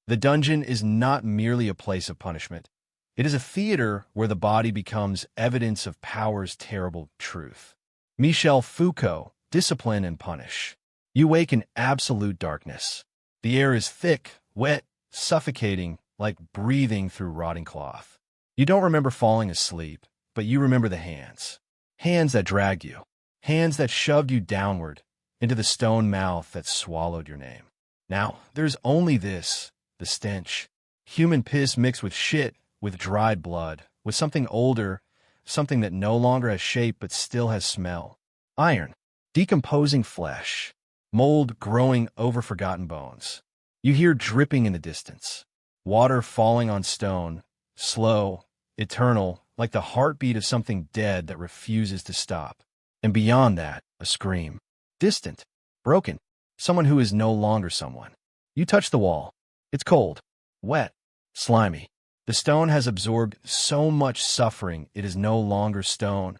The dungeon is not merely a place of punishment. It is a theater where the body becomes evidence of power's terrible truth. Michel Foucault, Discipline and Punish. You wake in absolute darkness. The air is thick, wet, suffocating, like breathing through rotting cloth. You don't remember falling asleep, but you remember the hands. Hands that dragged you. Hands that shoved you downward into the stone mouth that swallowed your name. Now, there's only this, the stench. Human piss mixed with shit, with dried blood, with something older, something that no longer has shape but still has smell. Iron, decomposing flesh, mold growing over forgotten bones. You hear dripping in the distance. Water falling on stone, slow, eternal, like the heartbeat of something dead that refuses to stop. And beyond that, a scream. Distant, broken, someone who is no longer someone. You touch the wall. It's cold, wet, slimy. The stone has absorbed so much suffering it is no longer stone.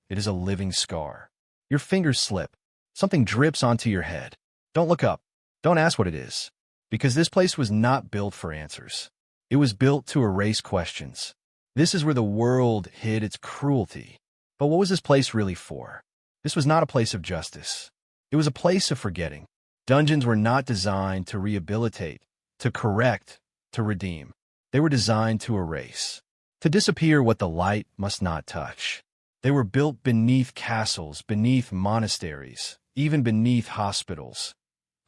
It is a living scar. Your fingers slip. Something drips onto your head. Don't look up. Don't ask what it is. Because this place was not built for answers. It was built to erase questions. This is where the world hid its cruelty. But what was this place really for? This was not a place of justice. It was a place of forgetting. Dungeons were not designed to rehabilitate, to correct, to redeem. They were designed to erase, to disappear what the light must not touch. They were built beneath castles, beneath monasteries, even beneath hospitals.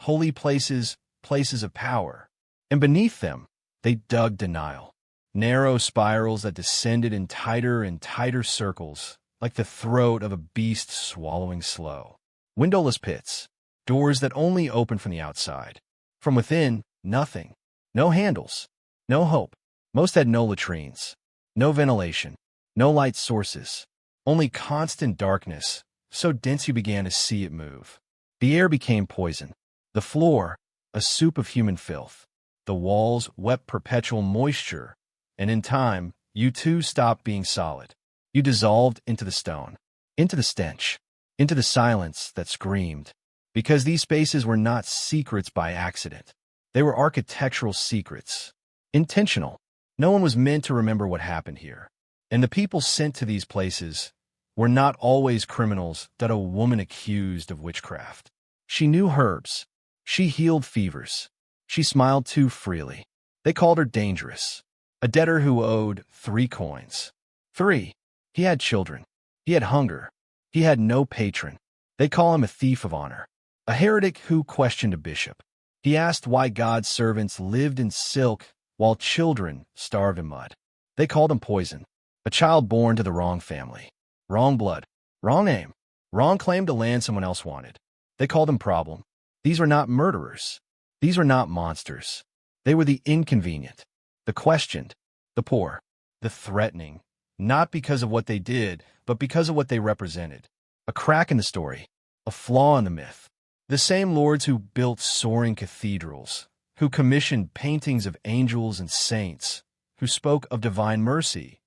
Holy places, places of power. And beneath them, they dug denial. Narrow spirals that descended in tighter and tighter circles, like the throat of a beast swallowing slow. Windowless pits, doors that only open from the outside. From within, nothing. No handles. No hope. Most had no latrines. No ventilation. No light sources. Only constant darkness, so dense you began to see it move. The air became poison. The floor, a soup of human filth. The walls wept perpetual moisture, and in time, you too stopped being solid. You dissolved into the stone, into the stench, into the silence that screamed. Because these spaces were not secrets by accident. They were architectural secrets. Intentional. No one was meant to remember what happened here. And the people sent to these places were not always criminals that a woman accused of witchcraft. She knew herbs. She healed fevers. She smiled too freely. They called her dangerous. A debtor who owed 3 coins. 3. He had children. He had hunger. He had no patron. They call him a thief of honor. A heretic who questioned a bishop. He asked why God's servants lived in silk while children starved in mud. They called him poison. A child born to the wrong family. Wrong blood. Wrong name. Wrong claim to land someone else wanted. They called him problem. These were not murderers. These were not monsters. They were the inconvenient, the questioned, the poor, the threatening, not because of what they did, but because of what they represented. A crack in the story, a flaw in the myth. The same lords who built soaring cathedrals, who commissioned paintings of angels and saints, who spoke of divine mercy,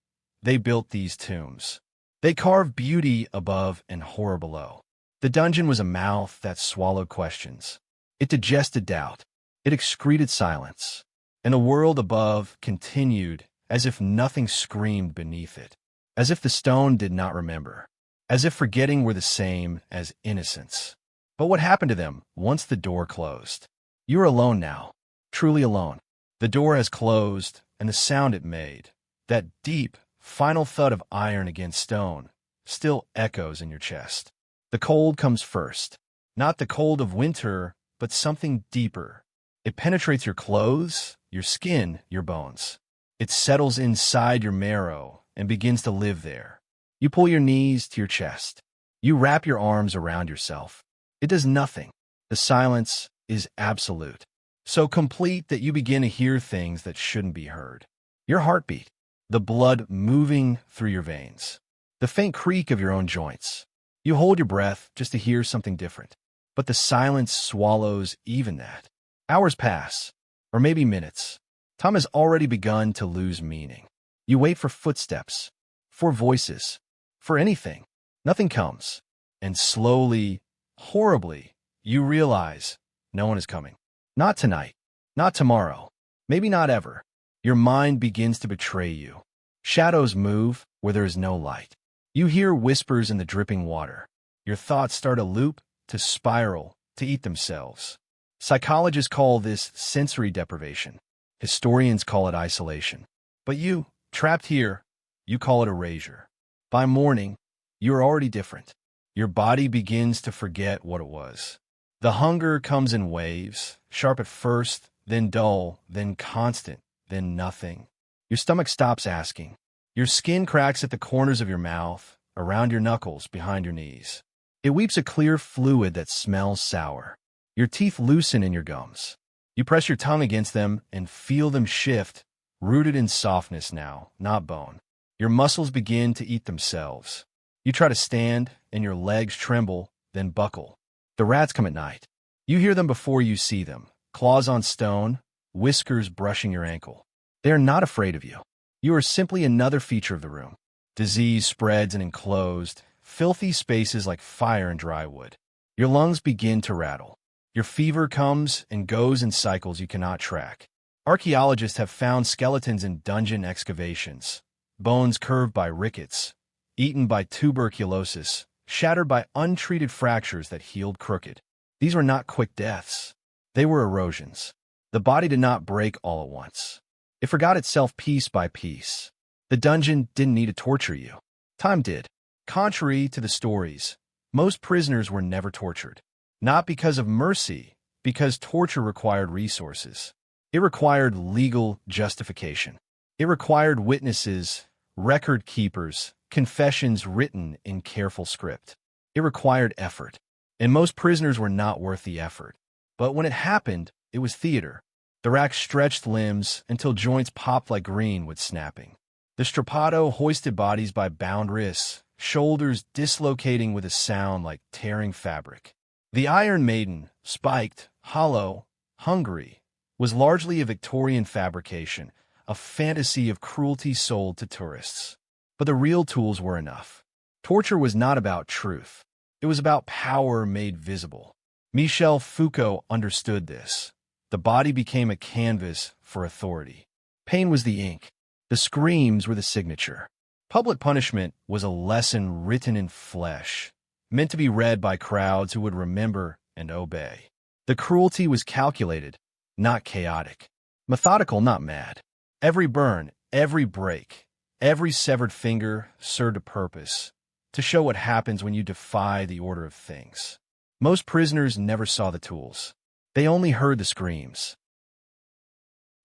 they built these tombs. They carved beauty above and horror below. The dungeon was a mouth that swallowed questions. It digested doubt. It excreted silence. And the world above continued as if nothing screamed beneath it, as if the stone did not remember, as if forgetting were the same as innocence. But what happened to them once the door closed? You are alone now, truly alone. The door has closed, and the sound it made, that deep, final thud of iron against stone, still echoes in your chest. The cold comes first, not the cold of winter, but something deeper. It penetrates your clothes, your skin, your bones. It settles inside your marrow and begins to live there. You pull your knees to your chest. You wrap your arms around yourself. It does nothing. The silence is absolute, so complete that you begin to hear things that shouldn't be heard. Your heartbeat, the blood moving through your veins, the faint creak of your own joints. You hold your breath just to hear something different, but the silence swallows even that. Hours pass, or maybe minutes. Time has already begun to lose meaning. You wait for footsteps, for voices, for anything. Nothing comes, and slowly, horribly, you realize no one is coming. Not tonight, not tomorrow, Maybe not ever. Your mind begins to betray you. Shadows move where there is no light. You hear whispers in the dripping water. Your thoughts start to loop, to spiral, to eat themselves. Psychologists call this sensory deprivation. Historians call it isolation. But you, trapped here, you call it erasure. By morning, you are already different. Your body begins to forget what it was. The hunger comes in waves, sharp at first, then dull, then constant, then nothing. Your stomach stops asking. Your skin cracks at the corners of your mouth, around your knuckles, behind your knees. It weeps a clear fluid that smells sour. Your teeth loosen in your gums. You press your tongue against them and feel them shift, rooted in softness now, not bone. Your muscles begin to eat themselves. You try to stand, and your legs tremble, then buckle. The rats come at night. You hear them before you see them, claws on stone, whiskers brushing your ankle. They are not afraid of you. You are simply another feature of the room. Disease spreads in enclosed, filthy spaces like fire and dry wood. Your lungs begin to rattle. Your fever comes and goes in cycles you cannot track. Archaeologists have found skeletons in dungeon excavations, bones curved by rickets, eaten by tuberculosis, shattered by untreated fractures that healed crooked. These were not quick deaths. They were erosions. The body did not break all at once. It forgot itself piece by piece. The dungeon didn't need to torture you. Time did. Contrary to the stories, most prisoners were never tortured. Not because of mercy, because torture required resources. It required legal justification. It required witnesses, record keepers, confessions written in careful script. It required effort. And most prisoners were not worth the effort. But when it happened, it was theater. The rack stretched limbs until joints popped like greenwood snapping. The strappado hoisted bodies by bound wrists, shoulders dislocating with a sound like tearing fabric. The Iron Maiden, spiked, hollow, hungry, was largely a Victorian fabrication, a fantasy of cruelty sold to tourists. But the real tools were enough. Torture was not about truth. It was about power made visible. Michel Foucault understood this. The body became a canvas for authority. Pain was the ink. The screams were the signature. Public punishment was a lesson written in flesh, meant to be read by crowds who would remember and obey. The cruelty was calculated, not chaotic. Methodical, not mad. Every burn, every break, every severed finger served a purpose, to show what happens when you defy the order of things. Most prisoners never saw the tools. They only heard the screams.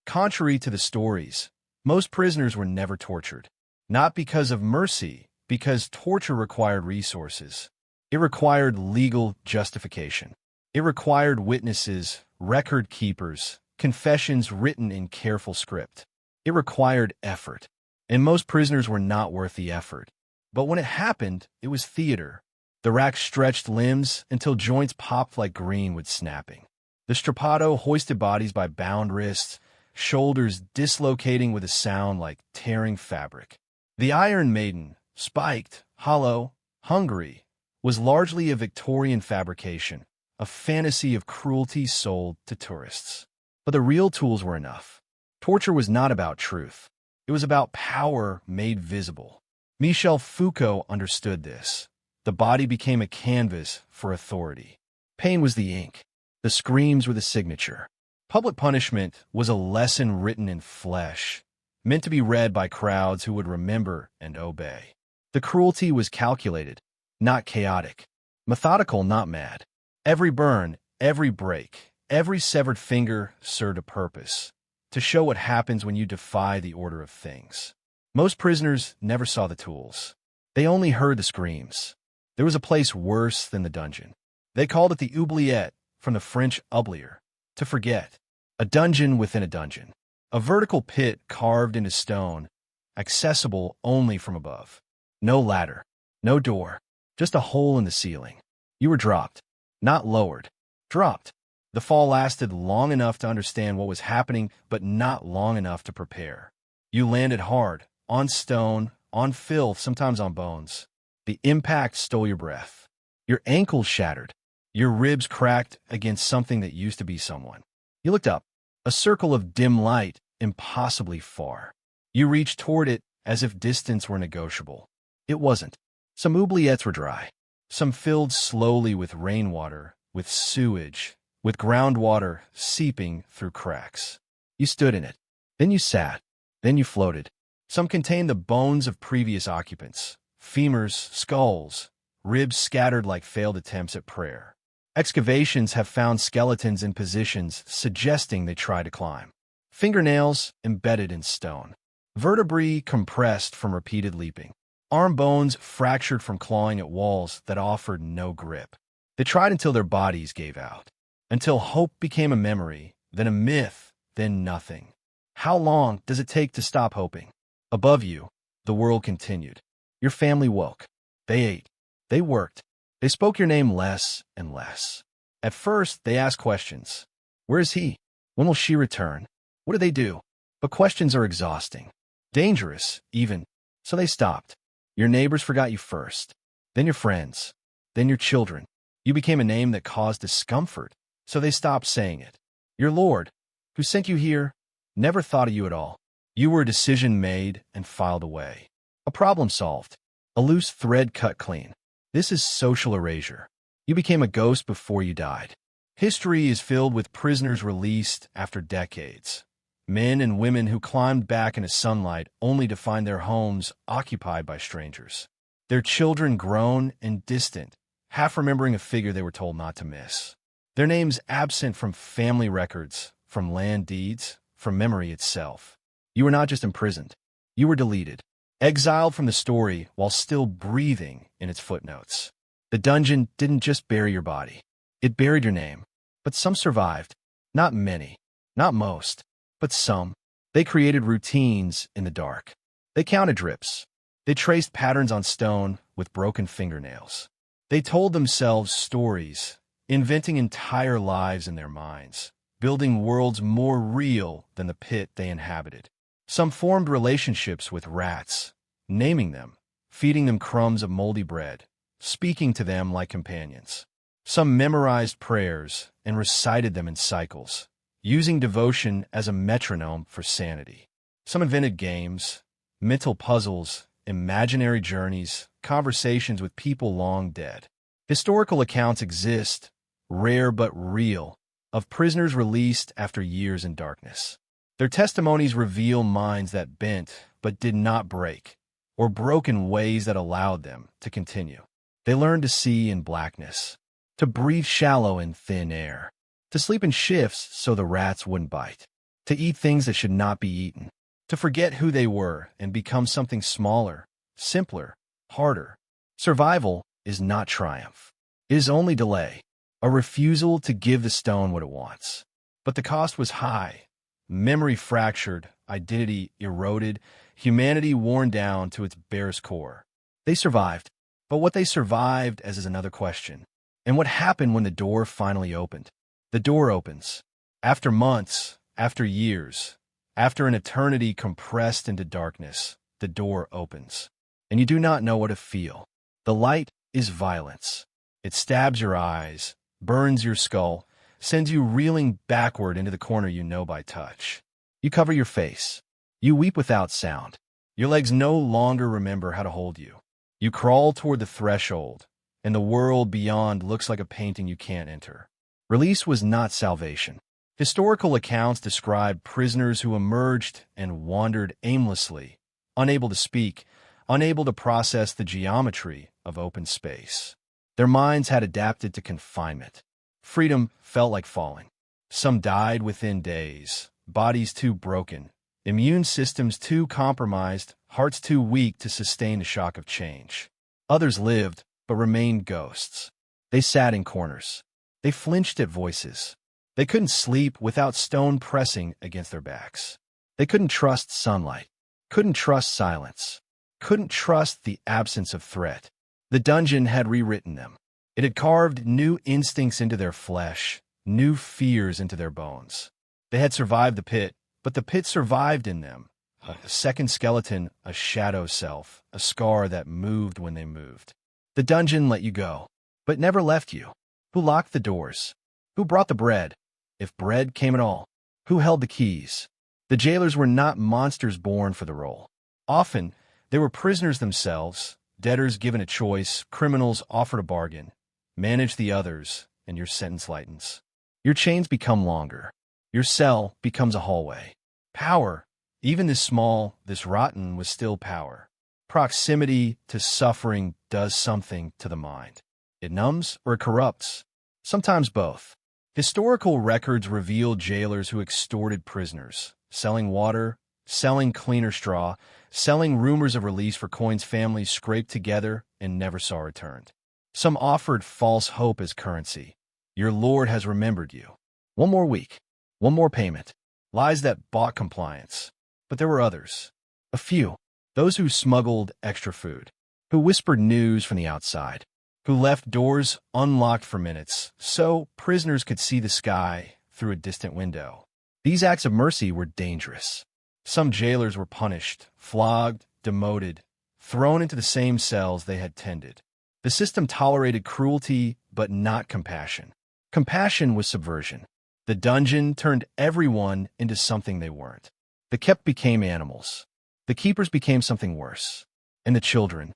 Contrary to the stories, most prisoners were never tortured. Not because of mercy, because torture required resources. It required legal justification. It required witnesses, record keepers, confessions written in careful script. It required effort. And most prisoners were not worth the effort. But when it happened, it was theater. The rack stretched limbs until joints popped like greenwood snapping. The strappado hoisted bodies by bound wrists, shoulders dislocating with a sound like tearing fabric. The Iron Maiden, spiked, hollow, hungry, was largely a Victorian fabrication, a fantasy of cruelty sold to tourists. But the real tools were enough. Torture was not about truth. It was about power made visible. Michel Foucault understood this. The body became a canvas for authority. Pain was the ink. The screams were the signature. Public punishment was a lesson written in flesh, meant to be read by crowds who would remember and obey. The cruelty was calculated, not chaotic. Methodical, not mad. Every burn, every break, every severed finger served a purpose, to show what happens when you defy the order of things. Most prisoners never saw the tools. They only heard the screams. There was a place worse than the dungeon. They called it the oubliette, from the French oublier, to forget. A dungeon within a dungeon. A vertical pit carved into stone, accessible only from above. No ladder, no door, just a hole in the ceiling. You were dropped, not lowered. Dropped. The fall lasted long enough to understand what was happening, but not long enough to prepare. You landed hard, on stone, on filth, sometimes on bones. The impact stole your breath. Your ankles shattered. Your ribs cracked against something that used to be someone. You looked up. A circle of dim light, impossibly far. You reached toward it as if distance were negotiable. It wasn't. Some oubliettes were dry. Some filled slowly with rainwater, with sewage, with groundwater seeping through cracks. You stood in it. Then you sat. Then you floated. Some contained the bones of previous occupants, femurs, skulls, ribs scattered like failed attempts at prayer. Excavations have found skeletons in positions suggesting they tried to climb. Fingernails embedded in stone. Vertebrae compressed from repeated leaping. Arm bones fractured from clawing at walls that offered no grip. They tried until their bodies gave out. Until hope became a memory, then a myth, then nothing. How long does it take to stop hoping? Above you, the world continued. Your family woke. They ate. They worked. They spoke your name less and less. At first, they asked questions. Where is he? When will she return? What do they do? But questions are exhausting. Dangerous, even. So they stopped. Your neighbors forgot you first. Then your friends. Then your children. You became a name that caused discomfort. So they stopped saying it. Your Lord, who sent you here, never thought of you at all. You were a decision made and filed away. A problem solved. A loose thread cut clean. This is social erasure. You became a ghost before you died. History is filled with prisoners released after decades. Men and women who climbed back into sunlight only to find their homes occupied by strangers. Their children grown and distant, half remembering a figure they were told not to miss. Their names absent from family records, from land deeds, from memory itself. You were not just imprisoned. You were deleted. Exiled from the story while still breathing in its footnotes. The dungeon didn't just bury your body. It buried your name. But some survived. Not many. Not most. But some. They created routines in the dark. They counted drips. They traced patterns on stone with broken fingernails. They told themselves stories, inventing entire lives in their minds, building worlds more real than the pit they inhabited. Some formed relationships with rats, naming them, feeding them crumbs of moldy bread, speaking to them like companions. Some memorized prayers and recited them in cycles, using devotion as a metronome for sanity. Some invented games, mental puzzles, imaginary journeys, conversations with people long dead. Historical accounts exist, rare but real, of prisoners released after years in darkness. Their testimonies reveal minds that bent but did not break, or broke in ways that allowed them to continue. They learned to see in blackness, to breathe shallow in thin air, to sleep in shifts so the rats wouldn't bite, to eat things that should not be eaten, to forget who they were and become something smaller, simpler, harder. Survival is not triumph. It is only delay, a refusal to give the stone what it wants. But the cost was high. Memory fractured, identity eroded, humanity worn down to its barest core. They survived, but what they survived as is another question. And what happened when the door finally opened? The door opens. After months, after years, after an eternity compressed into darkness, the door opens. And you do not know what to feel. The light is violence. It stabs your eyes, burns your skull, sends you reeling backward into the corner you know by touch. You cover your face. You weep without sound. Your legs no longer remember how to hold you. You crawl toward the threshold, and the world beyond looks like a painting you can't enter. Release was not salvation. Historical accounts describe prisoners who emerged and wandered aimlessly, unable to speak, unable to process the geometry of open space. Their minds had adapted to confinement. Freedom felt like falling. Some died within days, bodies too broken, immune systems too compromised, hearts too weak to sustain the shock of change. Others lived, but remained ghosts. They sat in corners. They flinched at voices. They couldn't sleep without stone pressing against their backs. They couldn't trust sunlight, couldn't trust silence, couldn't trust the absence of threat. The dungeon had rewritten them. It had carved new instincts into their flesh, new fears into their bones. They had survived the pit, but the pit survived in them. A second skeleton, a shadow self, a scar that moved when they moved. The dungeon let you go, but never left you. Who locked the doors? Who brought the bread? If bread came at all. Who held the keys? The jailers were not monsters born for the role. Often, they were prisoners themselves, debtors given a choice, criminals offered a bargain. Manage the others, and your sentence lightens. Your chains become longer. Your cell becomes a hallway. Power, even this small, this rotten, was still power. Proximity to suffering does something to the mind. It numbs or it corrupts. Sometimes both. Historical records reveal jailers who extorted prisoners, selling water, selling cleaner straw, selling rumors of release for coins families scraped together and never saw returned. Some offered false hope as currency. Your Lord has remembered you. One more week. One more payment. Lies that bought compliance. But there were others. A few. Those who smuggled extra food. Who whispered news from the outside. Who left doors unlocked for minutes so prisoners could see the sky through a distant window. These acts of mercy were dangerous. Some jailers were punished, flogged, demoted, thrown into the same cells they had tended. The system tolerated cruelty, but not compassion. Compassion was subversion. The dungeon turned everyone into something they weren't. The kept became animals. The keepers became something worse. And the children.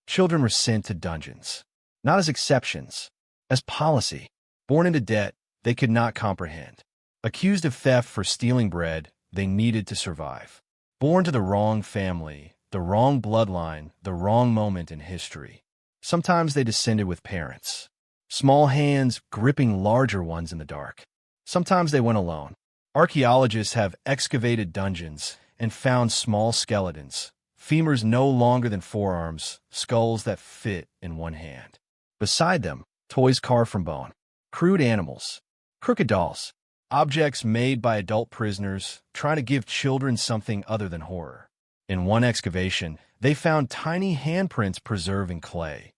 Children were sent to dungeons, not as exceptions, as policy. Born into debt they could not comprehend. Accused of theft for stealing bread they needed to survive. Born to the wrong family, the wrong bloodline, the wrong moment in history. Sometimes they descended with parents. Small hands gripping larger ones in the dark. Sometimes they went alone. Archaeologists have excavated dungeons and found small skeletons, femurs no longer than forearms, skulls that fit in one hand. Beside them, toys carved from bone, crude animals, crooked dolls, objects made by adult prisoners trying to give children something other than horror. In one excavation, they found tiny handprints preserved in clay,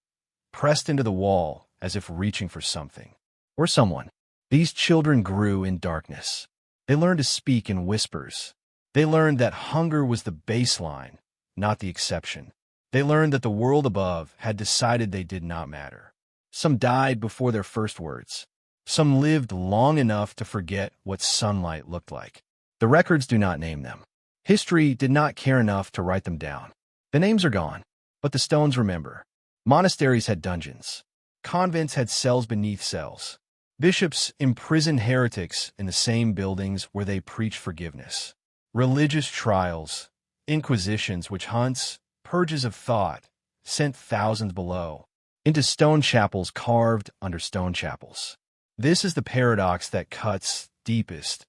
pressed into the wall as if reaching for something or someone. These children grew in darkness. They learned to speak in whispers. They learned that hunger was the baseline, not the exception. They learned that the world above had decided they did not matter. Some died before their first words. Some lived long enough to forget what sunlight looked like. The records do not name them. History did not care enough to write them down. The names are gone, but the stones remember. Monasteries had dungeons. Convents had cells beneath cells. Bishops imprisoned heretics in the same buildings where they preached forgiveness. Religious trials, inquisitions, witch hunts, purges of thought, sent thousands below, into stone chapels carved under stone chapels. This is the paradox that cuts deepest.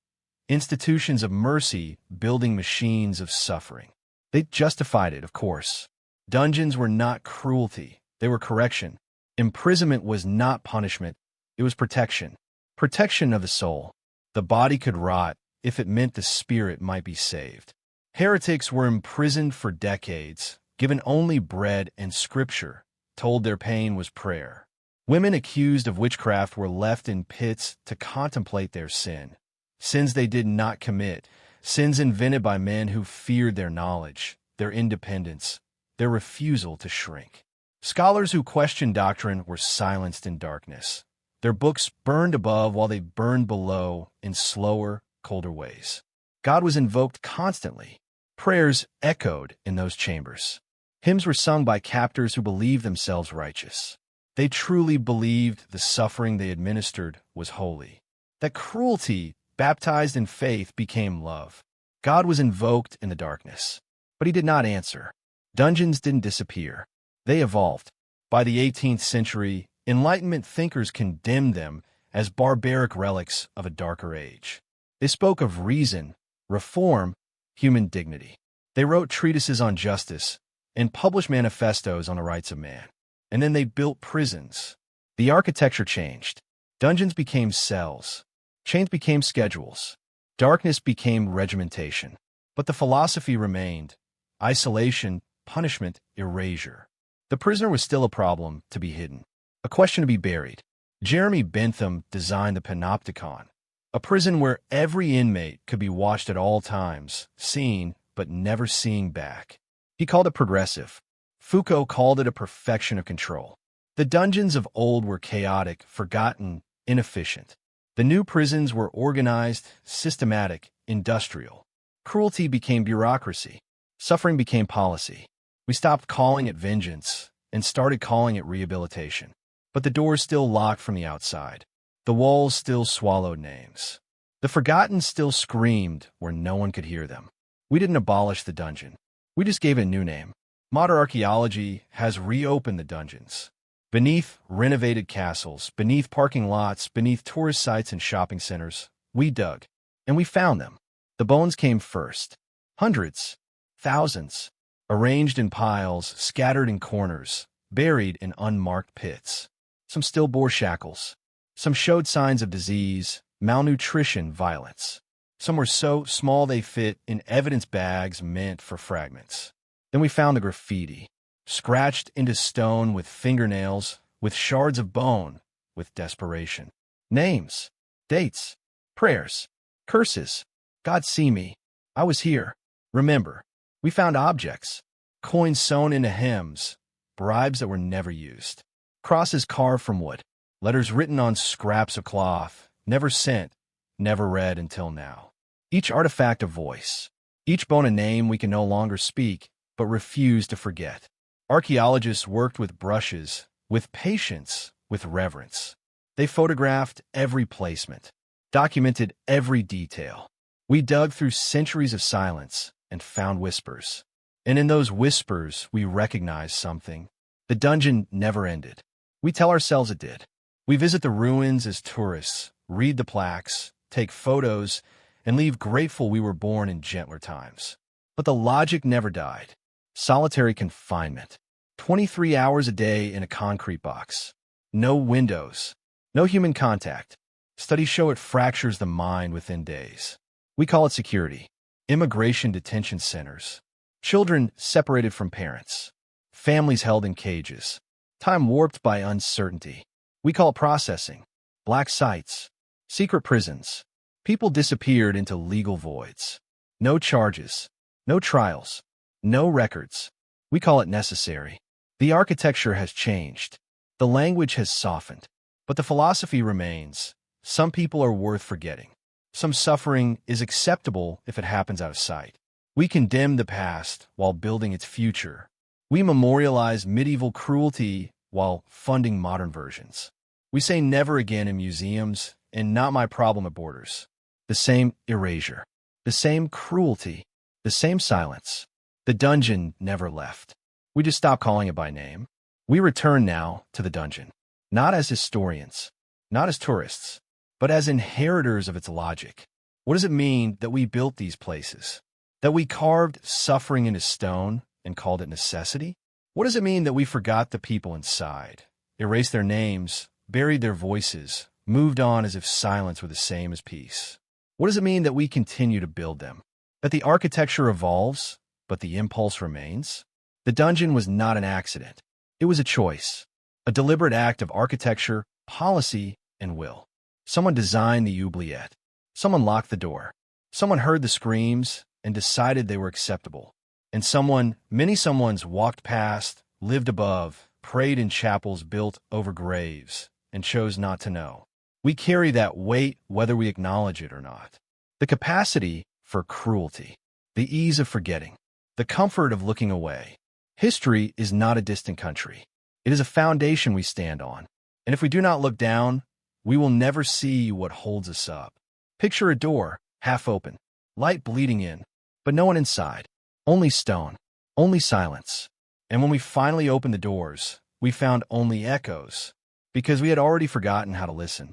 Institutions of mercy building machines of suffering. They justified it, of course. Dungeons were not cruelty, they were correction. Imprisonment was not punishment, it was protection. Protection of the soul. The body could rot if it meant the spirit might be saved. Heretics were imprisoned for decades, given only bread and scripture, told their pain was prayer. Women accused of witchcraft were left in pits to contemplate their sin. Sins they did not commit, sins invented by men who feared their knowledge, their independence, their refusal to shrink. Scholars who questioned doctrine were silenced in darkness. Their books burned above while they burned below in slower, colder ways. God was invoked constantly. Prayers echoed in those chambers. Hymns were sung by captors who believed themselves righteous. They truly believed the suffering they administered was holy. That cruelty, baptized in faith, became love. God was invoked in the darkness, but he did not answer. Dungeons didn't disappear. They evolved. By the 18th century, Enlightenment thinkers condemned them as barbaric relics of a darker age. They spoke of reason, reform, human dignity. They wrote treatises on justice and published manifestos on the rights of man. And then they built prisons. The architecture changed. Dungeons became cells. Chains became schedules. Darkness became regimentation. But the philosophy remained: isolation, punishment, erasure. The prisoner was still a problem to be hidden, a question to be buried. Jeremy Bentham designed the Panopticon, a prison where every inmate could be watched at all times, seen but never seeing back. He called it progressive. Foucault called it a perfection of control. The dungeons of old were chaotic, forgotten, inefficient. The new prisons were organized, systematic, industrial. Cruelty became bureaucracy. Suffering became policy. We stopped calling it vengeance and started calling it rehabilitation. But the doors still locked from the outside. The walls still swallowed names. The forgotten still screamed where no one could hear them. We didn't abolish the dungeon. We just gave it a new name. Modern archaeology has reopened the dungeons. Beneath renovated castles, beneath parking lots, beneath tourist sites and shopping centers, we dug. And we found them. The bones came first. Hundreds, thousands, arranged in piles, scattered in corners, buried in unmarked pits. Some still bore shackles. Some showed signs of disease, malnutrition, violence. Some were so small they fit in evidence bags meant for fragments. Then we found the graffiti, scratched into stone with fingernails, with shards of bone, with desperation. Names, dates, prayers, curses. God see me. I was here. Remember. We found objects, coins sewn into hymns, bribes that were never used, crosses carved from wood, letters written on scraps of cloth, never sent, never read until now. Each artifact a voice, each bone a name we can no longer speak, but refuse to forget. Archaeologists worked with brushes, with patience, with reverence. They photographed every placement, documented every detail. We dug through centuries of silence and found whispers. And in those whispers, we recognized something. The dungeon never ended. We tell ourselves it did. We visit the ruins as tourists, read the plaques, take photos, and leave grateful we were born in gentler times. But the logic never died. Solitary confinement. 23 hours a day in a concrete box. No windows. No human contact. Studies show it fractures the mind within days. We call it security. Immigration detention centers. Children separated from parents. Families held in cages. Time warped by uncertainty. We call it processing. Black sites. Secret prisons. People disappeared into legal voids. No charges. No trials. No records. We call it necessary. The architecture has changed. The language has softened. But the philosophy remains. Some people are worth forgetting. Some suffering is acceptable if it happens out of sight. We condemn the past while building its future. We memorialize medieval cruelty while funding modern versions. We say never again in museums and not my problem at borders. The same erasure. The same cruelty. The same silence. The dungeon never left. We just stopped calling it by name. We return now to the dungeon. Not as historians. Not as tourists. But as inheritors of its logic. What does it mean that we built these places? That we carved suffering into stone and called it necessity? What does it mean that we forgot the people inside, erased their names, buried their voices, moved on as if silence were the same as peace? What does it mean that we continue to build them? That the architecture evolves, but the impulse remains? The dungeon was not an accident. It was a choice, a deliberate act of architecture, policy, and will. Someone designed the oubliette. Someone locked the door. Someone heard the screams and decided they were acceptable. And many someones walked past, lived above, prayed in chapels built over graves, and chose not to know. We carry that weight whether we acknowledge it or not. The capacity for cruelty, the ease of forgetting, the comfort of looking away. History is not a distant country. It is a foundation we stand on. And if we do not look down, we will never see what holds us up. Picture a door, half open, light bleeding in, but no one inside. Only stone, only silence. And when we finally opened the doors, we found only echoes, because we had already forgotten how to listen.